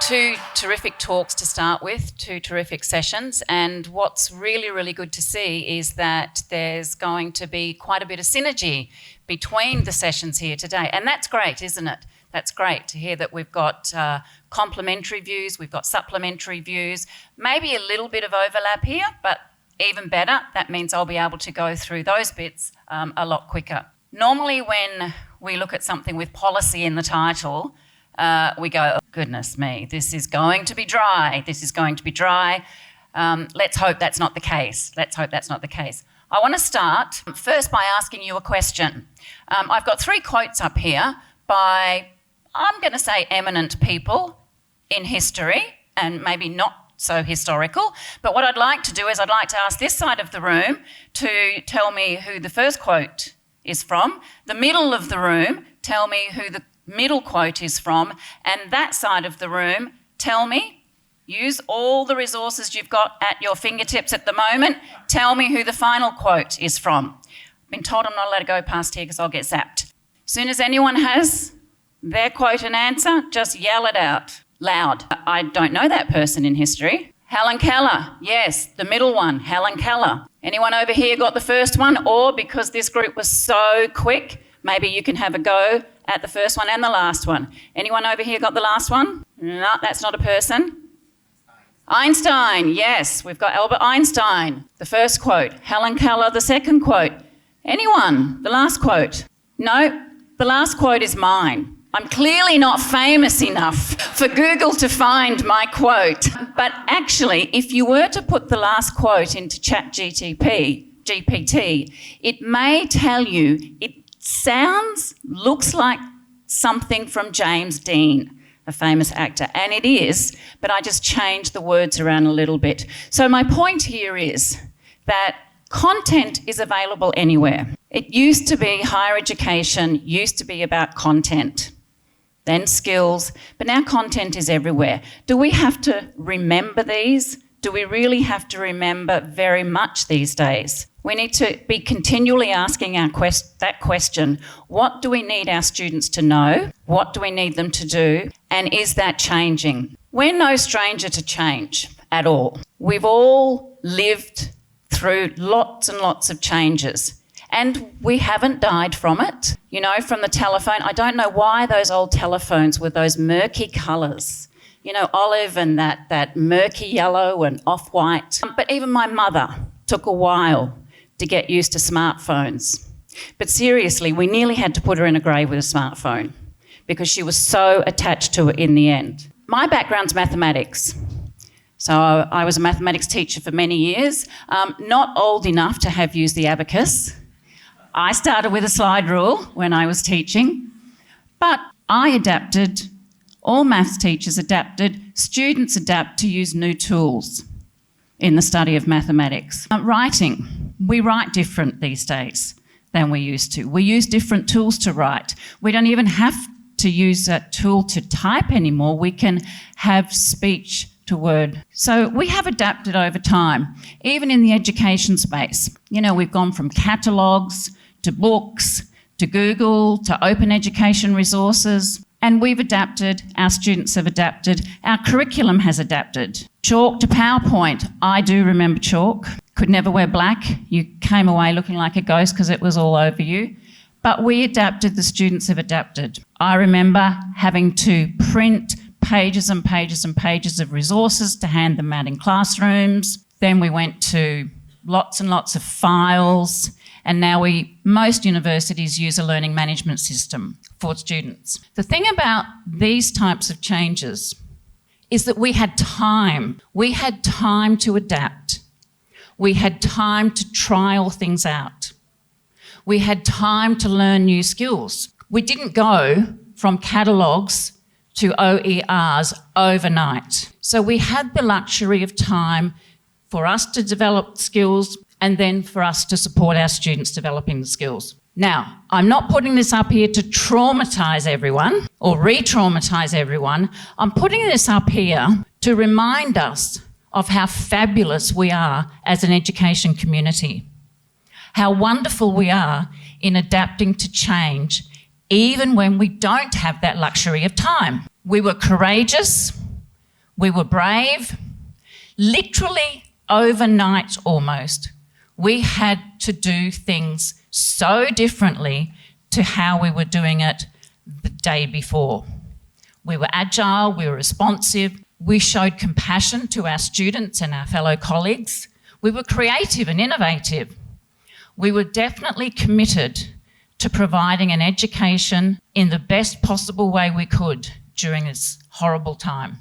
Two terrific talks to start with, two terrific sessions, and what's really, really good to see is that there's going to be quite a bit of synergy between the sessions here today, and that's great, isn't it? That's great to hear that we've got complementary views, we've got supplementary views, maybe a little bit of overlap here, but even better, that means I'll be able to go through those bits a lot quicker. Normally when we look at something with policy in the title, we go, oh, goodness me, this is going to be dry, this is going to be dry. Let's hope that's not the case. Let's hope that's not the case. I want to start first by asking you a question. I've got 3 quotes up here by, I'm going to say, eminent people in history, and maybe not so historical, but what I'd like to do is I'd like to ask this side of the room to tell me who the first quote is from, the middle of the room tell me who the middle quote is from, and that side of the room tell me, use all the resources you've got at your fingertips at the moment, tell me who the final quote is from. I've been told I'm not allowed to go past here because I'll get zapped. As soon as anyone has their quote and answer, just yell it out loud. I don't know that person in history. Helen Keller, yes, the middle one, Helen Keller. Anyone over here got the first one? Or because this group was so quick, maybe you can have a go at the first one and the last one. Anyone over here got the last one? No, that's not a person. Einstein, yes, we've got Albert Einstein. The first quote. Helen Keller, the second quote. Anyone? The last quote? No, the last quote is mine. I'm clearly not famous enough for Google to find my quote. But actually, if you were to put the last quote into GPT, it may tell you, it looks like something from James Dean, a famous actor, and it is, but I just changed the words around a little bit. So my point here is that content is available anywhere. It used to be higher education, used to be about content, then skills, but now content is everywhere. Do we have to remember these? Do we really have to remember very much these days? We need to be continually asking that question, what do we need our students to know? What do we need them to do? And is that changing? We're no stranger to change at all. We've all lived through lots and lots of changes. And we haven't died from it. You know, from the telephone, I don't know why those old telephones were those murky colours. You know, olive and that murky yellow and off-white. But even my mother took a while to get used to smartphones. But seriously, we nearly had to put her in a grave with a smartphone because she was so attached to it in the end. My background's mathematics. So I was a mathematics teacher for many years, not old enough to have used the abacus. I started with a slide rule when I was teaching, but I adapted, all maths teachers adapted, students adapt to use new tools in the study of mathematics. Writing, we write different these days than we used to. We use different tools to write. We don't even have to use a tool to type anymore. We can have speech to word. So we have adapted over time, even in the education space. You know, we've gone from catalogues to books, to Google, to open education resources, and we've adapted, our students have adapted, our curriculum has adapted. Chalk to PowerPoint, I do remember chalk. Could never wear black. You came away looking like a ghost because it was all over you. But we adapted, the students have adapted. I remember having to print pages and pages and pages of resources to hand them out in classrooms. Then we went to lots and lots of files, and now most universities use a learning management system for students. The thing about these types of changes is that we had time. We had time to adapt. We had time to trial things out. We had time to learn new skills. We didn't go from catalogues to OERs overnight. So we had the luxury of time for us to develop skills and then for us to support our students developing the skills. Now, I'm not putting this up here to traumatise everyone or re-traumatise everyone. I'm putting this up here to remind us of how fabulous we are as an education community, how wonderful we are in adapting to change even when we don't have that luxury of time. We were courageous, We were brave. Literally overnight almost, we had to do things so differently to how we were doing it the day before. We were agile, we were responsive, we showed compassion to our students and our fellow colleagues. We were creative and innovative. We were definitely committed to providing an education in the best possible way we could during this horrible time.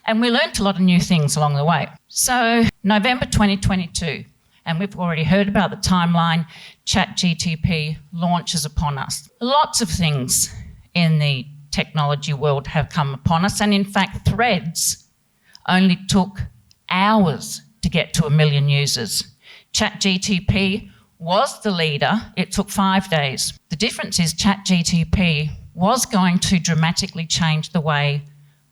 And we learnt a lot of new things along the way. So November 2022, and we've already heard about the timeline, ChatGPT launches upon us. Lots of things in the technology world have come upon us, and in fact Threads only took hours to get to 1 million users. ChatGPT was the leader, it took 5 days. The difference is ChatGPT was going to dramatically change the way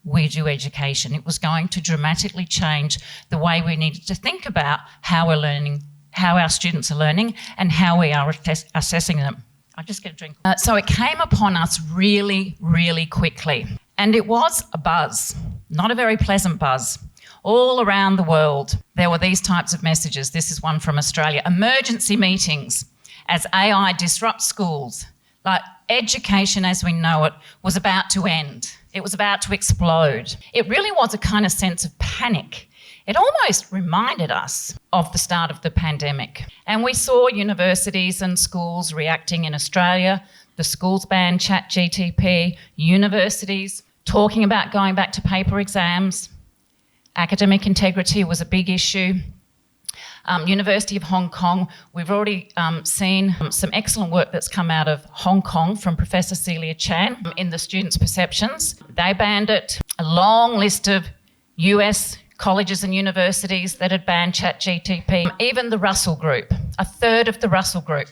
we do education. It was going to dramatically change the way we needed to think about how we're learning, how our students are learning, and how we are assessing them. I'll just get a drink. So it came upon us really, really quickly. And it was a buzz, not a very pleasant buzz. All around the world, there were these types of messages. This is one from Australia. Emergency meetings as AI disrupts schools. Like education as we know it was about to end. It was about to explode. It really was a kind of sense of panic. It almost reminded us of the start of the pandemic. And we saw universities and schools reacting in Australia. The schools banned ChatGPT, universities talking about going back to paper exams. Academic integrity was a big issue. University of Hong Kong, we've already seen some excellent work that's come out of Hong Kong from Professor Celia Chan in the students' perceptions. They banned it. A long list of US colleges and universities that had banned ChatGPT. Even the Russell Group, a third of the Russell Group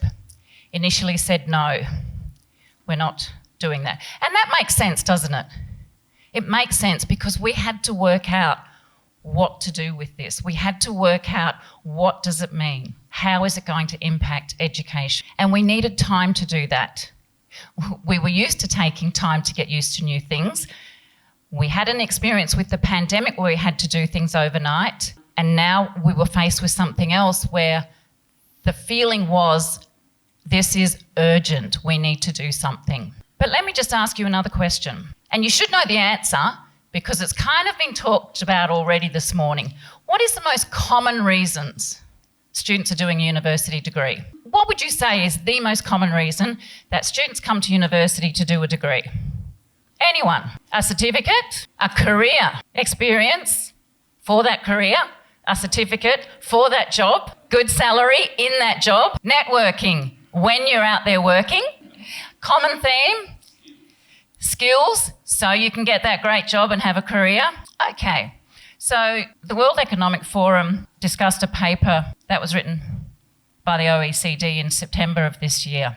initially said no, we're not doing that. And that makes sense, doesn't it? It makes sense because we had to work out what to do with this. We had to work out what does it mean? How is it going to impact education? And we needed time to do that. We were used to taking time to get used to new things. We had an experience with the pandemic where we had to do things overnight, and now we were faced with something else where the feeling was, this is urgent, we need to do something. But let me just ask you another question, and you should know the answer, because it's kind of been talked about already this morning. What is the most common reasons students are doing a university degree? What would you say is the most common reason that students come to university to do a degree? Anyone? A certificate? A career experience for that career? A certificate for that job? Good salary in that job? Networking when you're out there working? Common theme? Skills, so you can get that great job and have a career. Okay, so the World Economic Forum discussed a paper that was written by the OECD in September of this year.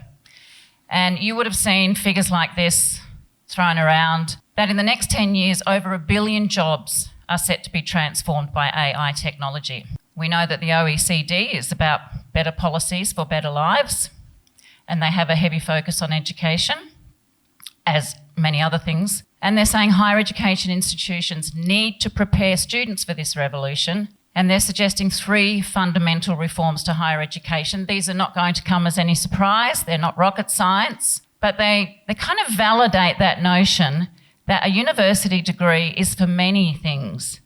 And you would have seen figures like this thrown around, that in the next 10 years, over 1 billion jobs are set to be transformed by AI technology. We know that the OECD is about better policies for better lives, and they have a heavy focus on education, as many other things. And they're saying higher education institutions need to prepare students for this revolution. And they're suggesting 3 fundamental reforms to higher education. These are not going to come as any surprise. They're not rocket science. But they kind of validate that notion that a university degree is for many things.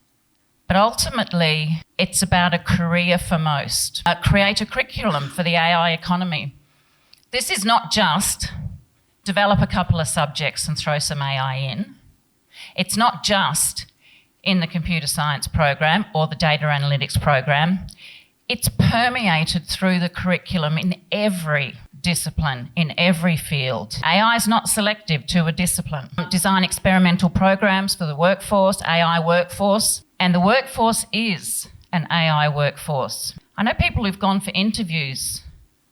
But ultimately, it's about a career for most. Create a curriculum for the AI economy. This is not just develop a couple of subjects and throw some AI in. It's not just in the computer science program or the data analytics program. It's permeated through the curriculum in every discipline, in every field. AI is not selective to a discipline. Design experimental programs for the workforce, AI workforce, and the workforce is an AI workforce. I know people who've gone for interviews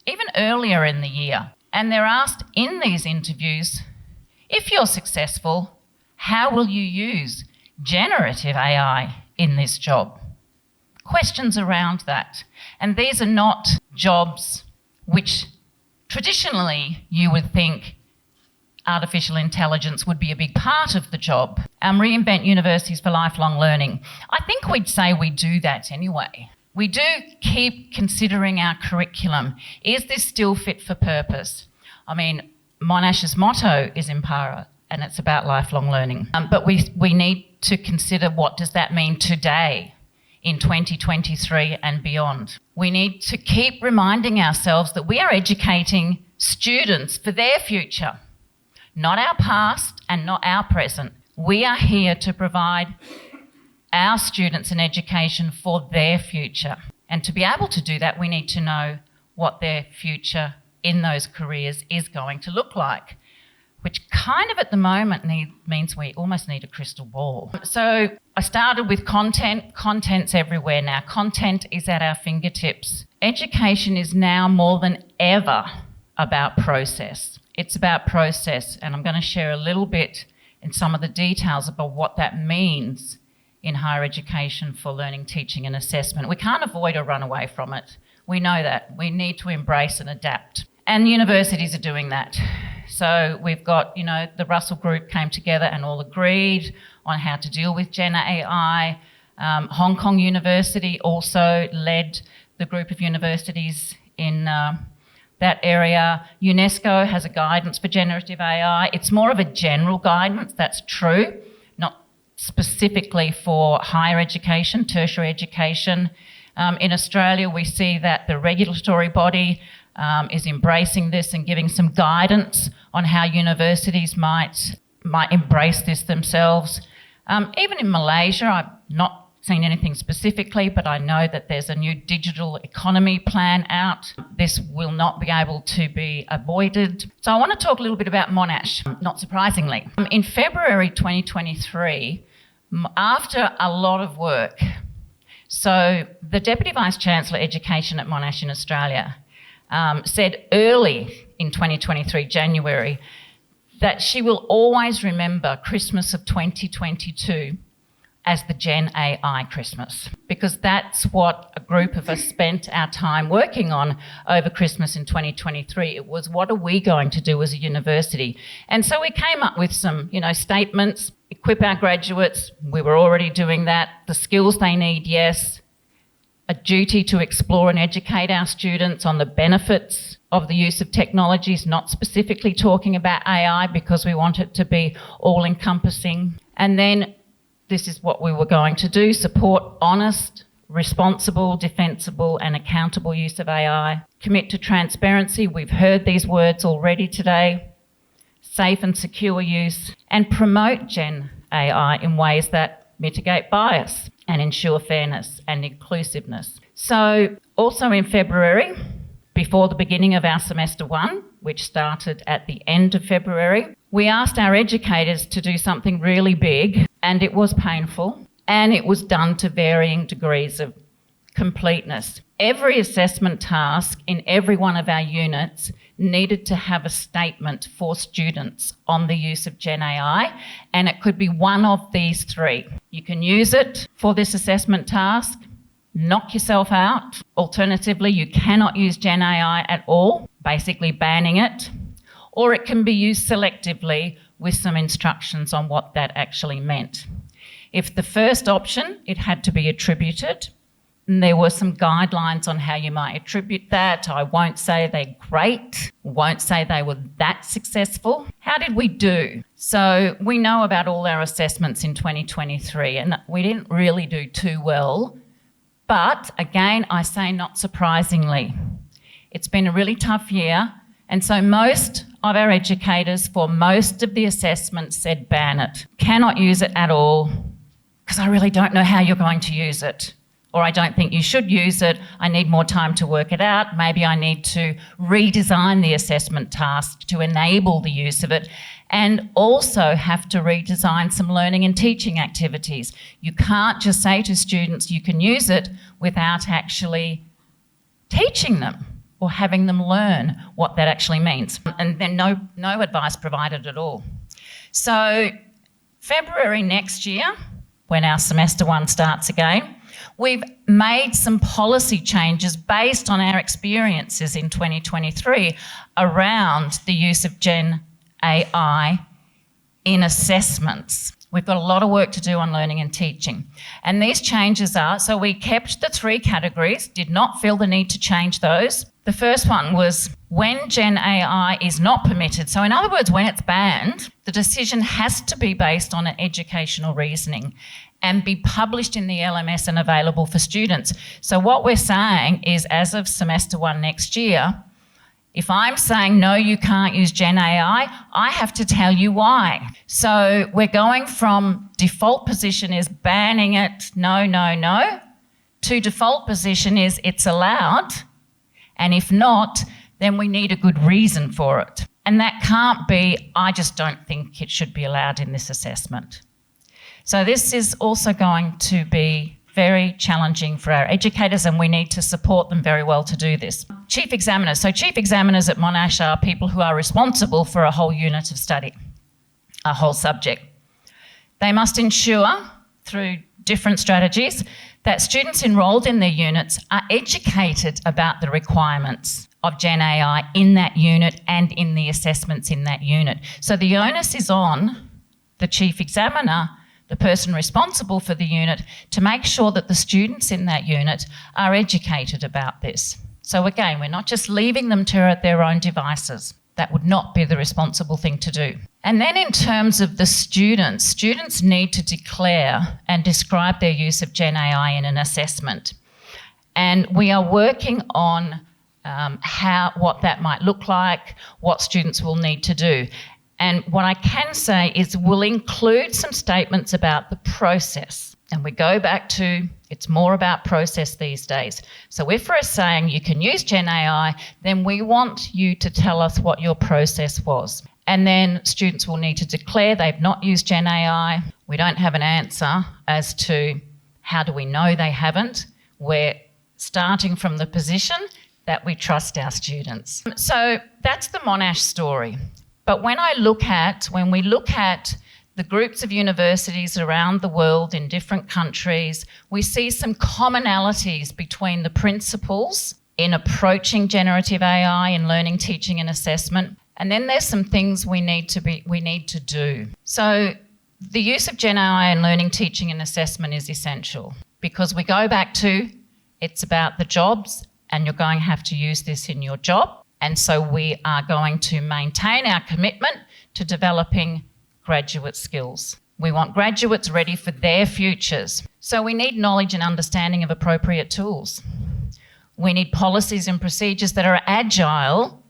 even earlier in the year, and they're asked in these interviews, if you're successful, how will you use generative AI in this job? Questions around that. And these are not jobs which traditionally you would think artificial intelligence would be a big part of the job. Reinvent universities for lifelong learning. I think we'd say we do that anyway. We do keep considering our curriculum. Is this still fit for purpose? I mean, Monash's motto is Empower, and it's about lifelong learning. But we need to consider, what does that mean today in 2023 and beyond? We need to keep reminding ourselves that we are educating students for their future, not our past and not our present. We are here to provide our students an education for their future. And to be able to do that, we need to know what their future in those careers is going to look like, which kind of at the moment means we almost need a crystal ball. So I started with content. Content's everywhere now. Content is at our fingertips. Education is now more than ever about process. It's about process, and I'm going to share a little bit in some of the details about what that means in higher education for learning, teaching and assessment. We can't avoid or run away from it. We know that. We need to embrace and adapt. And universities are doing that. So we've got, the Russell Group came together and all agreed on how to deal with GenAI. Hong Kong University also led the group of universities in that area. UNESCO has a guidance for generative AI. It's more of a general guidance, that's true, not specifically for higher education, tertiary education. In Australia, we see that the regulatory body is embracing this and giving some guidance on how universities might embrace this themselves. Even in Malaysia, I've not seen anything specifically, but I know that there's a new digital economy plan out. This will not be able to be avoided. So I want to talk a little bit about Monash, not surprisingly. In February 2023, after a lot of work, so the Deputy Vice-Chancellor Education at Monash in Australia said early in 2023, January, that she will always remember Christmas of 2022 as the GenAI Christmas, because that's what a group of us spent our time working on over Christmas in 2023. It was, what are we going to do as a university? And so we came up with some, statements, equip our graduates. We were already doing that. The skills they need, yes. A duty to explore and educate our students on the benefits of the use of technologies, not specifically talking about AI because we want it to be all-encompassing. And then this is what we were going to do: support honest, responsible, defensible and accountable use of AI. Commit to transparency. We've heard these words already today. Safe and secure use, and promote Gen AI in ways that mitigate bias and ensure fairness and inclusiveness. So also in February, before the beginning of our semester one, which started at the end of February, we asked our educators to do something really big, and it was painful, and it was done to varying degrees of completeness. Every assessment task in every one of our units needed to have a statement for students on the use of GenAI, and it could be one of these three. You can use it for this assessment task, knock yourself out. Alternatively, you cannot use GenAI at all, basically banning it, or it can be used selectively with some instructions on what that actually meant. If the first option, it had to be attributed, and there were some guidelines on how you might attribute that. I won't say they're great, won't say they were that successful. How did we do? So we know about all our assessments in 2023, and we didn't really do too well. But again, I say not surprisingly. It's been a really tough year, and so most of our educators for most of the assessments said ban it. Cannot use it at all, because I really don't know how you're going to use it. Or I don't think you should use it. I need more time to work it out. Maybe I need to redesign the assessment task to enable the use of it, and also have to redesign some learning and teaching activities. You can't just say to students you can use it without actually teaching them or having them learn what that actually means. And then no advice provided at all. So February next year, when our semester one starts again, we've made some policy changes based on our experiences in 2023 around the use of Gen AI in assessments. We've got a lot of work to do on learning and teaching. And these changes are, so we kept the 3 categories, did not feel the need to change those. The first one was when GenAI is not permitted. So in other words, when it's banned, the decision has to be based on an educational reasoning and be published in the LMS and available for students. So what we're saying is, as of semester 1 next year, if I'm saying, no, you can't use GenAI, I have to tell you why. So we're going from default position is banning it, no, no, no, to default position is it's allowed, and if not, then we need a good reason for it. And that can't be, I just don't think it should be allowed in this assessment. So this is also going to be very challenging for our educators, and we need to support them very well to do this. Chief examiners. So chief examiners at Monash are people who are responsible for a whole unit of study, a whole subject. They must ensure, through different strategies, that students enrolled in their units are educated about the requirements of GenAI in that unit and in the assessments in that unit. So the onus is on the chief examiner, the person responsible for the unit, to make sure that the students in that unit are educated about this. So again, we're not just leaving them to their own devices. That would not be the responsible thing to do. And then in terms of the students need to declare and describe their use of GenAI in an assessment. And we are working on what that might look like, what students will need to do. And what I can say is we'll include some statements about the process. And we go back to, it's more about process these days. So if we're saying you can use GenAI, then we want you to tell us what your process was. And then students will need to declare they've not used GenAI. We don't have an answer as to how do we know they haven't. We're starting from the position that we trust our students. So that's the Monash story. But when we look at the groups of universities around the world in different countries, we see some commonalities between the principles in approaching generative AI in learning, teaching and assessment. And then there's some things we need to do. So the use of GenAI in learning, teaching and assessment is essential because we go back to it's about the jobs and you're going to have to use this in your job. And so we are going to maintain our commitment to developing graduate skills. We want graduates ready for their futures. So we need knowledge and understanding of appropriate tools. We need policies and procedures that are agile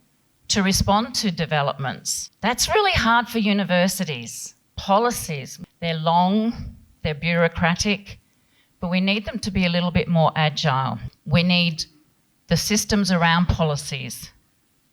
to respond to developments. That's really hard for universities. Policies, they're long, they're bureaucratic, but we need them to be a little bit more agile. We need the systems around policies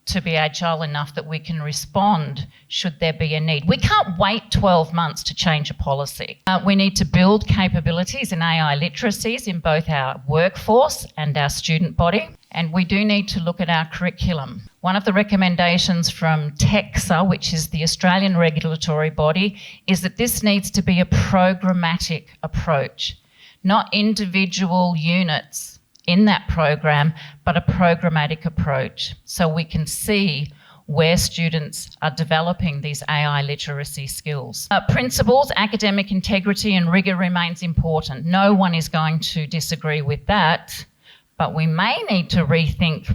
to be agile enough that we can respond should there be a need. We can't wait 12 months to change a policy. We need to build capabilities in AI literacies in both our workforce and our student body. And we do need to look at our curriculum. One of the recommendations from TEXA, which is the Australian regulatory body, is that this needs to be a programmatic approach, not individual units in that program, but a programmatic approach so we can see where students are developing these AI literacy skills. Principles, academic integrity and rigour remains important. No one is going to disagree with that, but we may need to rethink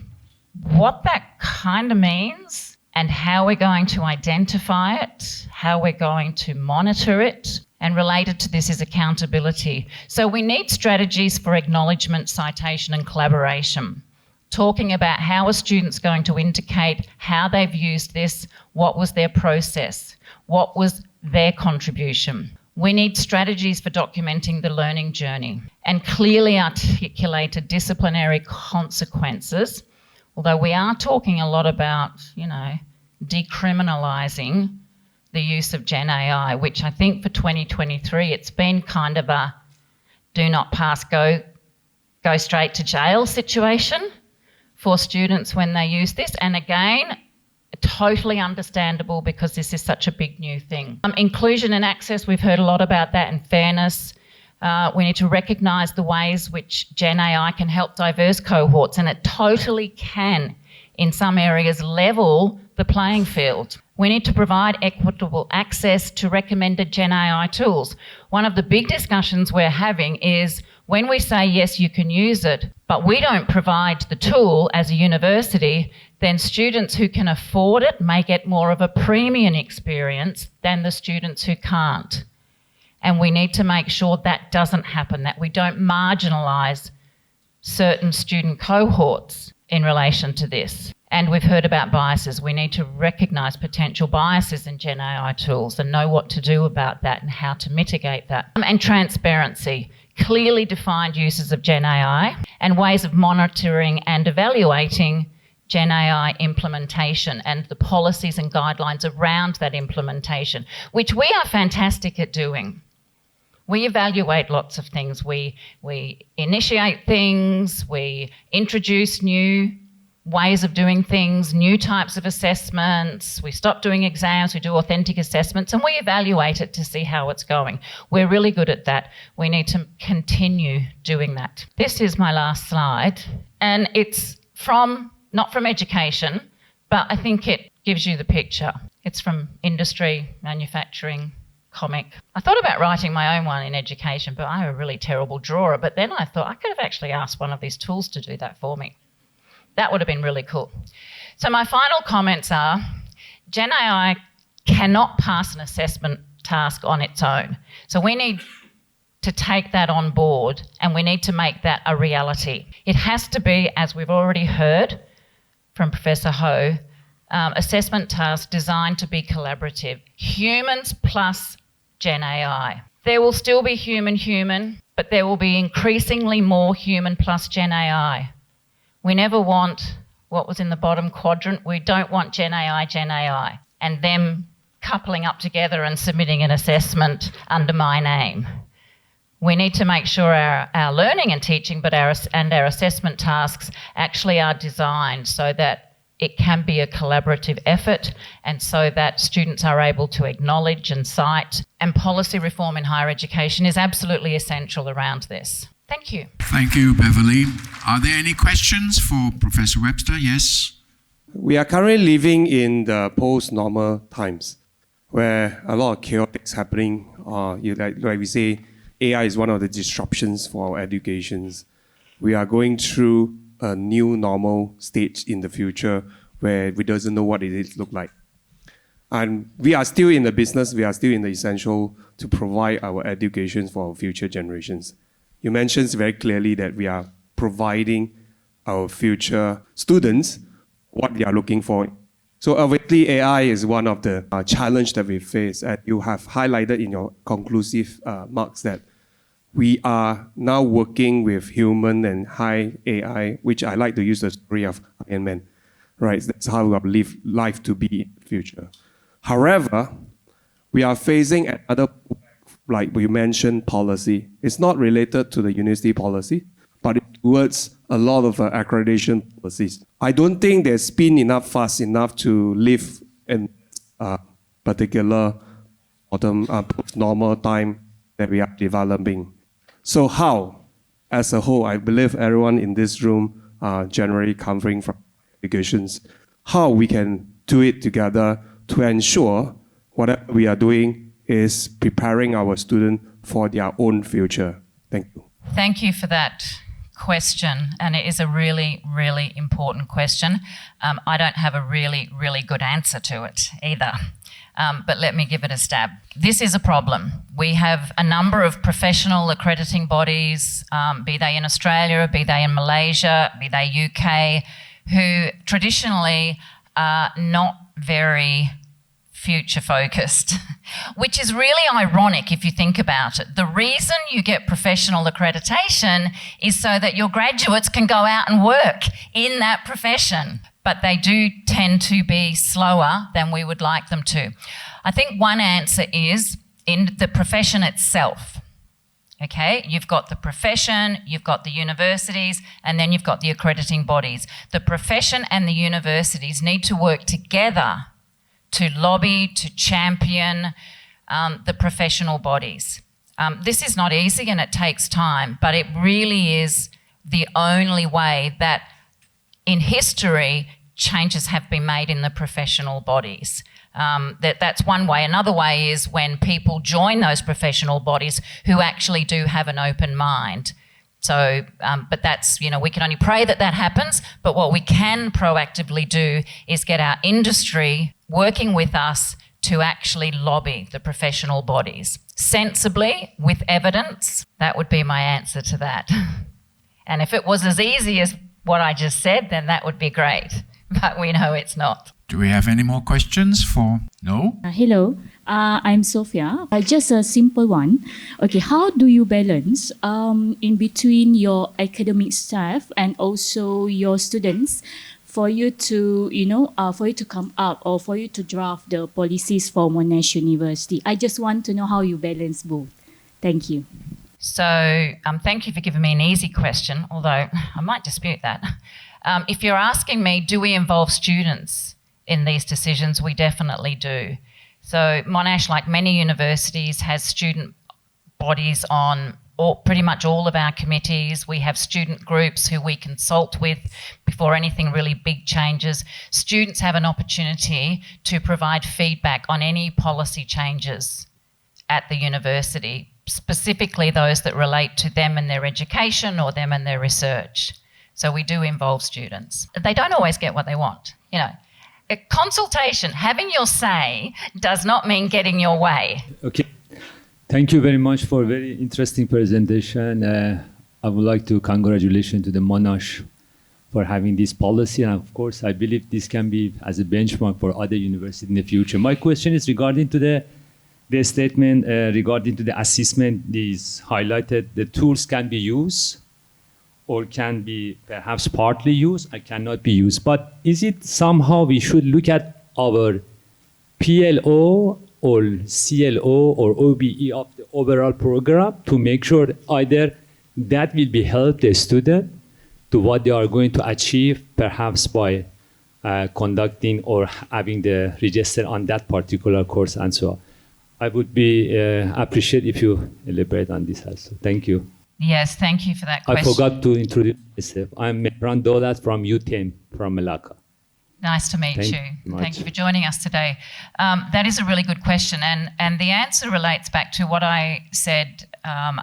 what that kind of means and how we're going to identify it, how we're going to monitor it. And related to this is accountability. So we need strategies for acknowledgement, citation and collaboration. Talking about how are students going to indicate how they've used this, what was their process, what was their contribution. We need strategies for documenting the learning journey and clearly articulated disciplinary consequences, although we are talking a lot about, decriminalising the use of GenAI, which I think for 2023, it's been kind of a do not pass, go straight to jail situation for students when they use this. And again, totally understandable because this is such a big new thing. Inclusion and access, we've heard a lot about that, and fairness. We need to recognise the ways which GenAI can help diverse cohorts, and it totally can, in some areas, level the playing field. We need to provide equitable access to recommended GenAI tools. One of the big discussions we're having is when we say, yes, you can use it, but we don't provide the tool as a university, then students who can afford it may get more of a premium experience than the students who can't. And we need to make sure that doesn't happen, that we don't marginalise certain student cohorts in relation to this. And we've heard about biases. We need to recognise potential biases in GenAI tools and know what to do about that and how to mitigate that. And transparency, clearly defined uses of GenAI and ways of monitoring and evaluating GenAI implementation and the policies and guidelines around that implementation, which we are fantastic at doing. We evaluate lots of things. We initiate things, we introduce new ways of doing things, new types of assessments. We stop doing exams, we do authentic assessments, and we evaluate it to see how it's going. We're really good at that. We need to continue doing that. This is my last slide, and it's not from education, but I think it gives you the picture. It's from industry, manufacturing, comic. I thought about writing my own one in education, but I'm a really terrible drawer. But then I thought I could have actually asked one of these tools to do that for me. That would have been really cool. So my final comments are, GenAI cannot pass an assessment task on its own. So we need to take that on board and we need to make that a reality. It has to be, as we've already heard from Professor Ho, assessment tasks designed to be collaborative. Humans plus GenAI. There will still be human, but there will be increasingly more human plus GenAI. We never want what was in the bottom quadrant. We don't want GenAI, and them coupling up together and submitting an assessment under my name. We need to make sure our learning and teaching and our assessment tasks actually are designed so that it can be a collaborative effort and so that students are able to acknowledge and cite. And policy reform in higher education is absolutely essential around this. Thank you. Thank you, Beverley. Are there any questions for Professor Webster? Yes. We are currently living in the post-normal times where a lot of chaotic is happening. Like we say, AI is one of the disruptions for our educations. We are going through a new normal stage in the future where we doesn't know what it look like. And we are still in the business, we are still in the essential to provide our education for our future generations. You mentioned very clearly that we are providing our future students what they are looking for. So obviously AI is one of the challenges that we face, and you have highlighted in your conclusive marks that we are now working with human and high AI, which I like to use the story of Iron Man, right? That's how we live life to be in the future. However, we are facing another, like we mentioned, policy. It's not related to the university policy, but it's towards a lot of accreditation policies. I don't think there's been enough fast enough to live in a particular post-normal time that we are developing. So how, as a whole, I believe everyone in this room are generally coming from educations, how we can do it together to ensure whatever we are doing is preparing our students for their own future. Thank you. Thank you for that question, and it is a really, really important question. I don't have a really, really good answer to it either. But let me give it a stab. This is a problem. We have a number of professional accrediting bodies, be they in Australia, be they in Malaysia, be they UK, who traditionally are not very future focused, which is really ironic if you think about it. The reason you get professional accreditation is so that your graduates can go out and work in that profession. But they do tend to be slower than we would like them to. I think one answer is in the profession itself. Okay, you've got the profession, you've got the universities, and then you've got the accrediting bodies. The profession and the universities need to work together to lobby, to champion the professional bodies. This is not easy and it takes time, but it really is the only way that in history, changes have been made in the professional bodies. That's one way. Another way is when people join those professional bodies who actually do have an open mind. So, but that's, we can only pray that that happens, but what we can proactively do is get our industry working with us to actually lobby the professional bodies. Sensibly, with evidence, that would be my answer to that. And if it was as easy as what I just said, then that would be great. But we know it's not. Do we have any more questions for? No? Hello, I'm Sophia. Just a simple one. Okay, how do you balance in between your academic staff and also your students for you to, for you to come up or for you to draft the policies for Monash University? I just want to know how you balance both. Thank you. So thank you for giving me an easy question, although I might dispute that. If you're asking me, do we involve students in these decisions? We definitely do. So Monash, like many universities, has student bodies on pretty much all of our committees. We have student groups who we consult with before anything really big changes. Students have an opportunity to provide feedback on any policy changes at the university, specifically those that relate to them and their education or them and their research. So we do involve students. They don't always get what they want. A consultation, having your say, does not mean getting your way. Okay. Thank you very much for a very interesting presentation. I would like to congratulate to the Monash for having this policy. And of course, I believe this can be as a benchmark for other universities in the future. My question is regarding to the statement regarding to the assessment is highlighted. The tools can be used or can be perhaps partly used and cannot be used. But is it somehow we should look at our PLO or CLO or OBE of the overall program to make sure either that will be help the student to what they are going to achieve, perhaps by conducting or having the register on that particular course and so on. I would be appreciate if you elaborate on this also. Thank you. Yes, thank you for that question. I forgot to introduce myself. I'm Mehran Dolat from UTM, from Malacca. Nice to meet you. Thank you for joining us today. That is a really good question, and the answer relates back to what I said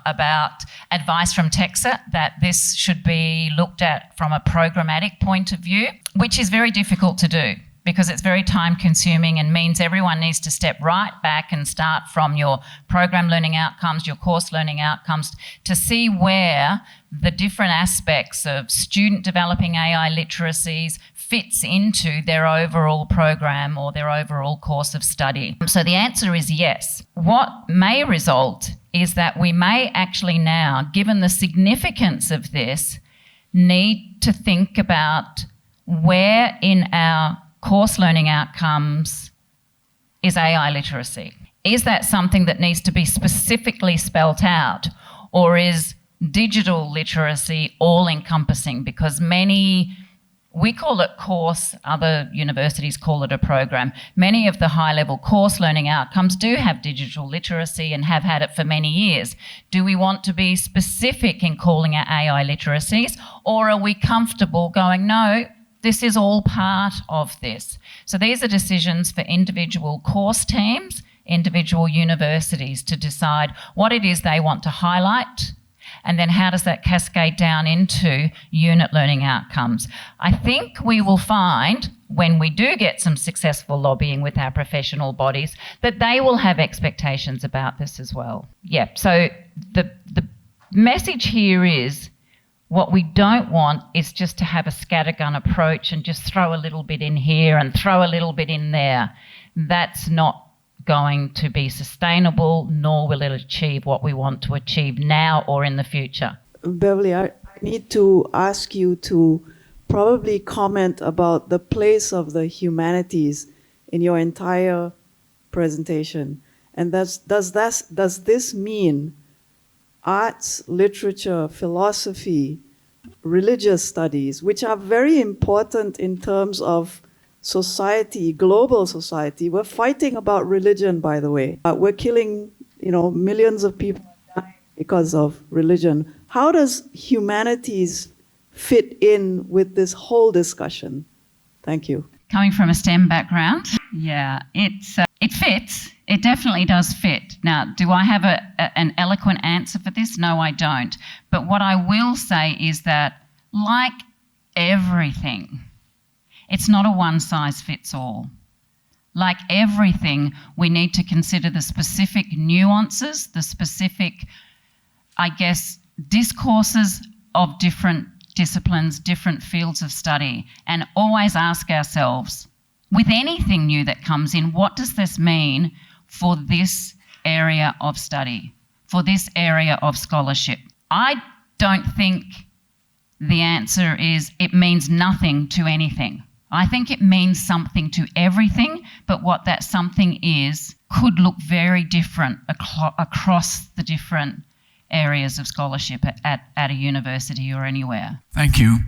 about advice from TEXA, that this should be looked at from a programmatic point of view, which is very difficult to do because it's very time consuming and means everyone needs to step right back and start from your program learning outcomes, your course learning outcomes, to see where the different aspects of student developing AI literacies fits into their overall program or their overall course of study. So the answer is yes. What may result is that we may actually now, given the significance of this, need to think about where in our course learning outcomes is AI literacy. Is that something that needs to be specifically spelt out, or is digital literacy all-encompassing? Because we call it course, other universities call it a program. Many of the high-level course learning outcomes do have digital literacy and have had it for many years. Do we want to be specific in calling out AI literacies, or are we comfortable going, no, this is all part of this? So these are decisions for individual course teams, individual universities to decide what it is they want to highlight, and then how does that cascade down into unit learning outcomes. I think we will find, when we do get some successful lobbying with our professional bodies, that they will have expectations about this as well. Yeah, so the message here is, what we don't want is just to have a scattergun approach and just throw a little bit in here and throw a little bit in there. That's not going to be sustainable, nor will it achieve what we want to achieve now or in the future. Beverley, I need to ask you to probably comment about the place of the humanities in your entire presentation. And does this mean arts, literature, philosophy, religious studies, which are very important in terms of society, global society? We're fighting about religion, by the way. We're killing, millions of people because of religion. How does humanities fit in with this whole discussion? Thank you. Coming from a STEM background, yeah, it fits. It definitely does fit. Now, do I have an eloquent answer for this? No, I don't. But what I will say is that, like everything, it's not a one-size-fits-all. Like everything, we need to consider the specific nuances, the specific, I guess, discourses of different disciplines, different fields of study, and always ask ourselves, with anything new that comes in, what does this mean for this area of study, for this area of scholarship? I don't think the answer is it means nothing to anything. I think it means something to everything, but what that something is could look very different across the different areas of scholarship at a university or anywhere. Thank you.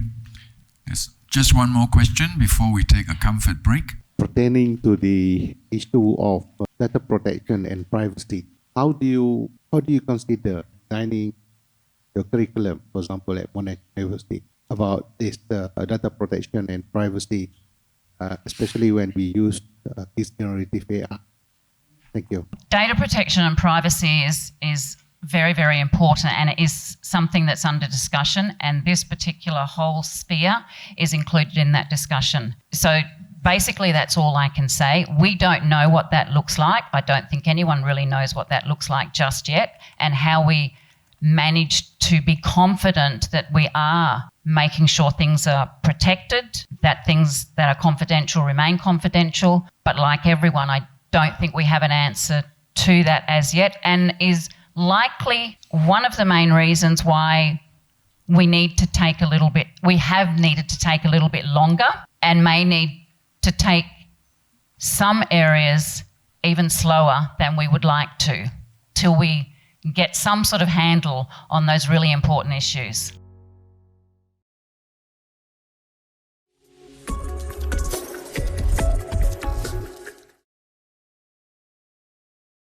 Yes. Just one more question before we take a comfort break. Pertaining to the issue of data protection and privacy, how do you consider designing your curriculum, for example, at Monash University, about this data protection and privacy, especially when we use this generative AI? Thank you. Data protection and privacy is very, very important, and it is something that's under discussion, and this particular whole sphere is included in that discussion. So basically that's all I can say. We don't know what that looks like. I don't think anyone really knows what that looks like just yet, and how we manage to be confident that we are making sure things are protected, that things that are confidential remain confidential. But like everyone, I don't think we have an answer to that as yet, and is likely one of the main reasons why we have needed to take a little bit longer, and may need to take some areas even slower than we would like to, till we get some sort of handle on those really important issues.